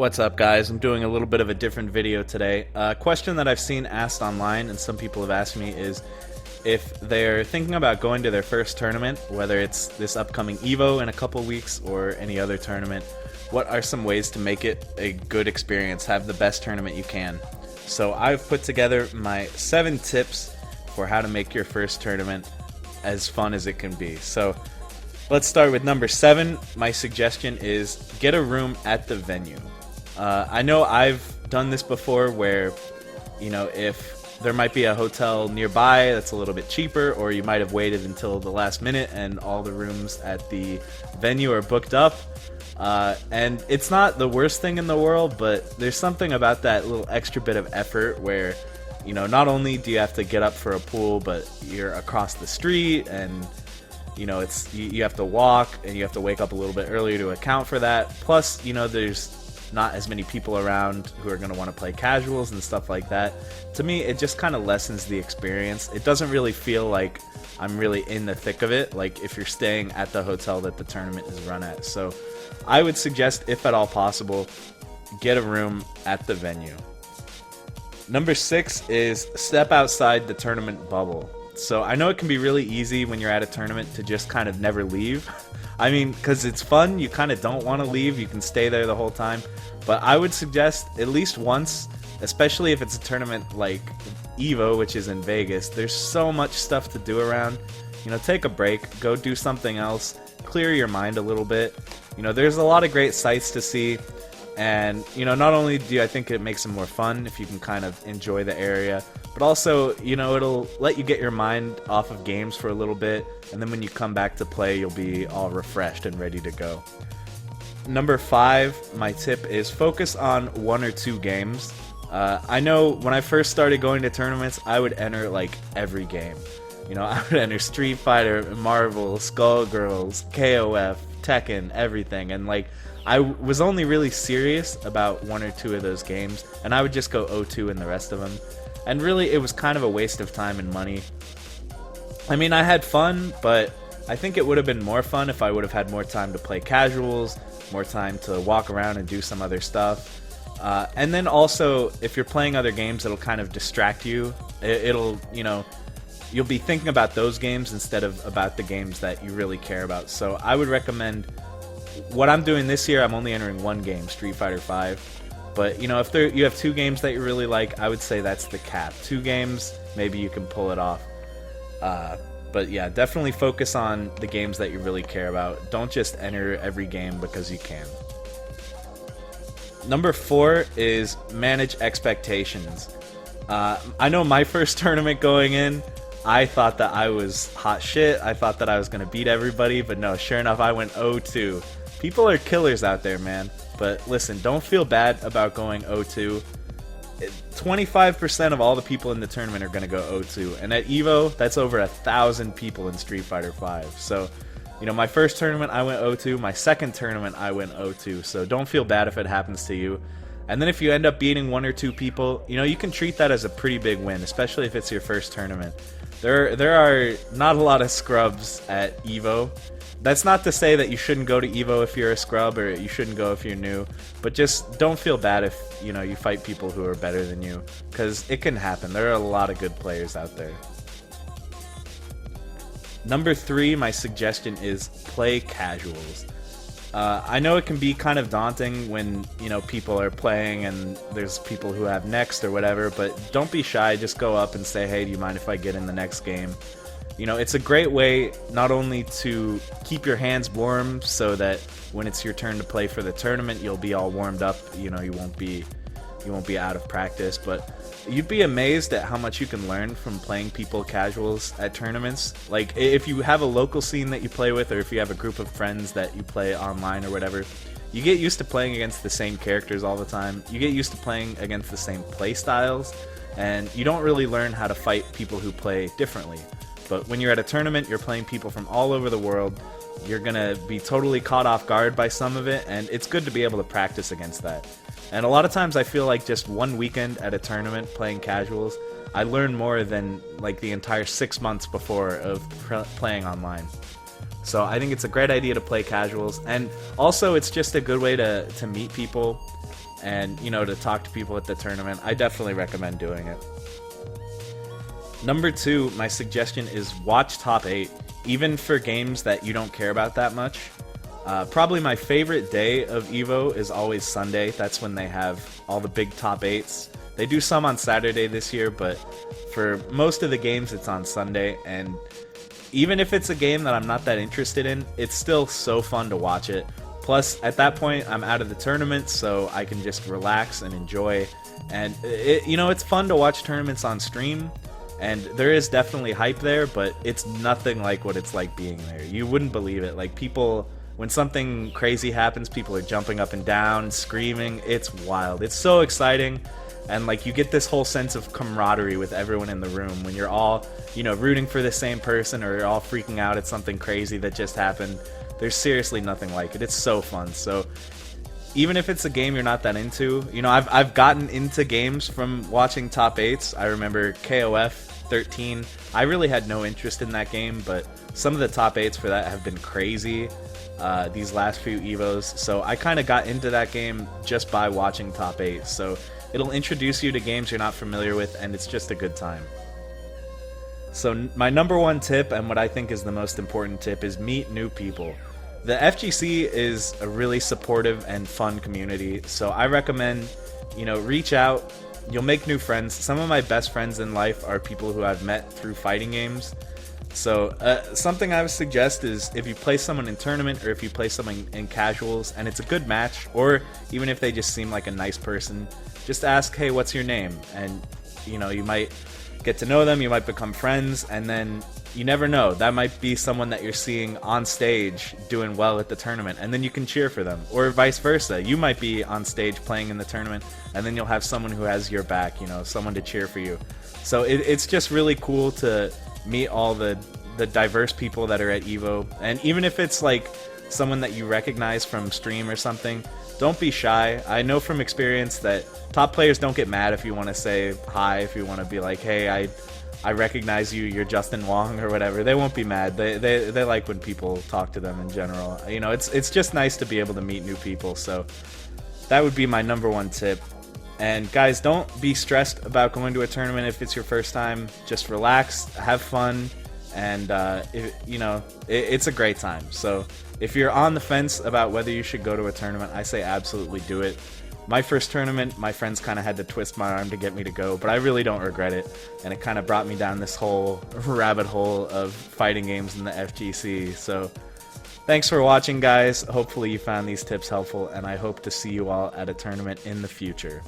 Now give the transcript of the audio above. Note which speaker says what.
Speaker 1: What's up, guys? I'm doing a little bit of a different video today. A question that I've seen asked online and some people have asked me is if they're thinking about going to their first tournament, whether it's this upcoming EVO in a couple weeks or any other tournament, what are some ways to make it a good experience, have the best tournament you can. So I've put together my 7 tips for how to make your first tournament as fun as it can be. So let's start with number 7. My suggestion is get a room at the venue. I know I've done this before where, if there might be a hotel nearby that's a little bit cheaper, or you might have waited until the last minute and all the rooms at the venue are booked up. And it's not the worst thing in the world, but there's something about that little extra bit of effort where, not only do you have to get up for a pool, but you're across the street and you have to walk and you have to wake up a little bit earlier to account for that. Plus, there's not as many people around who are going to want to play casuals and stuff like that. To me, it just kind of lessens the experience. It doesn't really feel like I'm really in the thick of it, like if you're staying at the hotel that the tournament is run at. So I would suggest, if at all possible, get a room at the venue. Number 6 is step outside the tournament bubble. So I know it can be really easy when you're at a tournament to just kind of never leave. I mean, because it's fun, you kind of don't want to leave, you can stay there the whole time. But I would suggest at least once, especially if it's a tournament like EVO, which is in Vegas, there's so much stuff to do around. Take a break, go do something else, clear your mind a little bit. There's a lot of great sights to see. And, not only do I think it makes it more fun if you can kind of enjoy the area, but also, it'll let you get your mind off of games for a little bit, and then when you come back to play, you'll be all refreshed and ready to go. Number 5, my tip is focus on 1 or 2 games. I know when I first started going to tournaments, I would enter like every game. I would enter Street Fighter, Marvel, Skullgirls, KOF, Tekken, everything, and I was only really serious about 1 or 2 of those games, and I would just go 0-2 in the rest of them. And really, it was kind of a waste of time and money. I mean, I had fun, but I think it would have been more fun if I would have had more time to play casuals, more time to walk around and do some other stuff. And then also, if you're playing other games, it'll kind of distract you. You'll be thinking about those games instead of about the games that you really care about. So I would recommend, what I'm doing this year, I'm only entering 1 game, Street Fighter V. But, if you have 2 games that you really like, I would say that's the cap. 2 games, maybe you can pull it off. But yeah, definitely focus on the games that you really care about. Don't just enter every game because you can. Number 4 is manage expectations. I know my first tournament going in, I thought that I was hot shit. I thought that I was going to beat everybody, but no, sure enough, I went 0-2. People are killers out there, man. But listen, don't feel bad about going 0-2. 25% of all the people in the tournament are going to go 0-2. And at EVO, that's over 1,000 people in Street Fighter V. So, my first tournament, I went 0-2. My second tournament, I went 0-2. So don't feel bad if it happens to you. And then if you end up beating 1 or 2 people, you can treat that as a pretty big win, especially if it's your first tournament. There are not a lot of scrubs at EVO. That's not to say that you shouldn't go to EVO if you're a scrub, or you shouldn't go if you're new, but just don't feel bad if, you fight people who are better than you, because it can happen. There are a lot of good players out there. Number 3, my suggestion is play casuals. I know it can be kind of daunting when, people are playing and there's people who have next or whatever, but don't be shy. Just go up and say, hey, do you mind if I get in the next game? It's a great way not only to keep your hands warm so that when it's your turn to play for the tournament, you'll be all warmed up. You won't be out of practice, but you'd be amazed at how much you can learn from playing people casuals at tournaments. Like, if you have a local scene that you play with, or if you have a group of friends that you play online or whatever, you get used to playing against the same characters all the time. You get used to playing against the same play styles, and you don't really learn how to fight people who play differently. But when you're at a tournament, you're playing people from all over the world. You're going to be totally caught off guard by some of it, and it's good to be able to practice against that. And a lot of times I feel like just 1 weekend at a tournament playing casuals, I learn more than like the entire 6 months before of playing online. So I think it's a great idea to play casuals, and also it's just a good way to meet people. and, you know, to talk to people at the tournament. I definitely recommend doing it. Number 2, my suggestion is watch top 8, even for games that you don't care about that much. Probably my favorite day of EVO is always Sunday. That's when they have all the big top 8s. They do some on Saturday this year, but for most of the games it's on Sunday, and even if it's a game that I'm not that interested in, it's still so fun to watch it. Plus, at that point, I'm out of the tournament, so I can just relax and enjoy. And, you know, it's fun to watch tournaments on stream, and there is definitely hype there, but it's nothing like what it's like being there. You wouldn't believe it. Like, people, when something crazy happens, people are jumping up and down, screaming. It's wild. It's so exciting. And, like, you get this whole sense of camaraderie with everyone in the room when you're all, you know, rooting for the same person, or you're all freaking out at something crazy that just happened. There's seriously nothing like it. It's so fun. So even if it's a game you're not that into, you know, I've gotten into games from watching top 8s. I remember KOF 13. I really had no interest in that game, but some of the top 8s for that have been crazy these last few EVOs. So I kind of got into that game just by watching top 8. So it'll introduce you to games you're not familiar with, and it's just a good time. So my number 1 tip, and what I think is the most important tip, is meet new people. The FGC is a really supportive and fun community, so I recommend, you know, reach out. You'll make new friends. Some of my best friends in life are people who I've met through fighting games. So something I would suggest is, if you play someone in tournament, or if you play someone in casuals and it's a good match, or even if they just seem like a nice person, just ask, hey, what's your name? And, you know, you might get to know them, you might become friends, and then you never know, that might be someone that you're seeing on stage doing well at the tournament, and then you can cheer for them. Or vice versa, you might be on stage playing in the tournament, and then you'll have someone who has your back, you know, someone to cheer for you. So it's just really cool to meet all the diverse people that are at EVO. And even if it's like someone that you recognize from stream or something, don't be shy. I know from experience that top players don't get mad if you want to say hi, if you want to be like, hey, I recognize you, you're Justin Wong or whatever. They won't be mad. They like when people talk to them in general. You know, it's just nice to be able to meet new people. So that would be my number 1 tip. And guys, don't be stressed about going to a tournament if it's your first time. Just relax, have fun, and it's a great time. So if you're on the fence about whether you should go to a tournament, I say absolutely do it. My first tournament, my friends kind of had to twist my arm to get me to go, but I really don't regret it, and it kind of brought me down this whole rabbit hole of fighting games in the FGC. So thanks for watching, guys. Hopefully you found these tips helpful, and I hope to see you all at a tournament in the future.